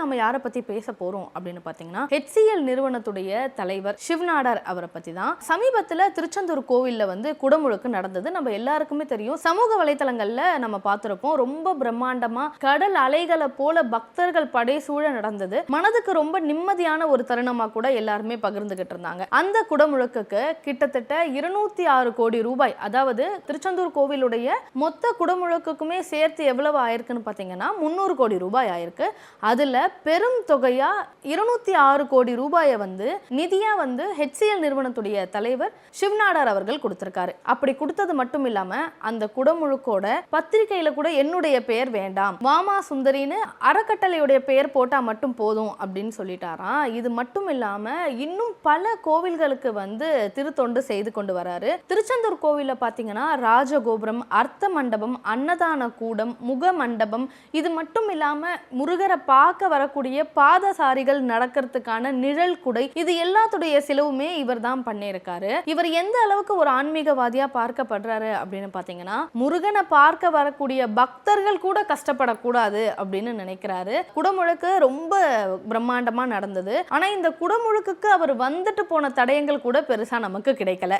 நாம யாரை பத்தி பேச போறோம் அப்படின்னு பாத்தீங்கன்னா HCL நிறுவனத்துடைய தலைவர் சிவ்நாடார் அவரை பத்தி தான். சமீபத்துல திருச்செந்தூர் கோவில்ல வந்து குடமுழுக்கு நடந்தது. நம்ம எல்லாருக்குமே தெரியும். சமூக வலைத்தளங்கள்ல நம்ம பார்த்திருப்போம். ரொம்ப பிரம்மாண்டமா கடல் அலைகளை போல பக்தர்கள் படைசூழ நடந்தது. மனதுக்கு ரொம்ப நிம்மதியான ஒரு தருணமா கூட எல்லாருமே பகிர்ந்துகிட்டு இருந்தாங்க. அந்த குடமுழுக்குக்கு கிட்டத்தட்ட 206 கோடி ரூபாய், அதாவது திருச்செந்தூர் கோவிலுடைய மொத்த குடமுழுக்குக்குமே சேர்த்து எவ்வளவு ஆயிருக்குன்னு பாத்தீங்கன்னா 300 கோடி ரூபாய் ஆயிருக்கு. அதுல பெரும் தொகையா 206 கோடி ரூபாயை வந்து நிதியா வந்து HCL நிறுவனத்துடைய தலைவர் சிவ்நாடார் அவர்கள் கொடுத்திருக்காரு. அப்படி கொடுத்தது மட்டும் இல்லாம அந்த குடமுழுக்கோட பத்திரிகையில கூட என்னுடைய பெயர் வேண்டாம், வாமா சுந்தரின்னு அறக்கட்டளையுடைய பெயர் போட்டா மட்டும் போதும் அப்படின்னு சொல்லிட்டாராம். இது மட்டும் இல்லாம இன்னும் பல கோவில்களுக்கு வந்து திருத்தொண்டு செய்து கொண்டு வராரு. திருச்செந்தூர் கோவில்ல பாத்தீங்கன்னா ராஜகோபுரம், அர்த்த மண்டபம், அன்னதான கூடம், முக மண்டபம், இது மட்டும் இல்லாம முருகரை பார்க்க வரக்கூடிய பாதசாரிகள் நடக்கிறதுக்கான நிழல் குடை, இது எல்லாத்துடைய செலவுமே இவர் தான் பண்ணியிருக்காரு. இவர் எந்த அளவுக்கு ஒரு ஆன்மீகவாதியா பார்க்கப்படுறாரு அப்படின்னு பாத்தீங்கன்னா முருகனை பார்க்க வரக்கூடிய பக்தர்கள் கூட கஷ்டப்படக்கூடாது அப்படின்னு நினைக்கிறாரு. குடமுழுக்கு ரொம்ப பிரம்மாண்டமா நடந்தது. ஆனா இந்த குடமுழுக்குக்கு அவர் வந்துட்டு போன தடயங்கள் கூட பெருசா நமக்கு கிடைக்கல.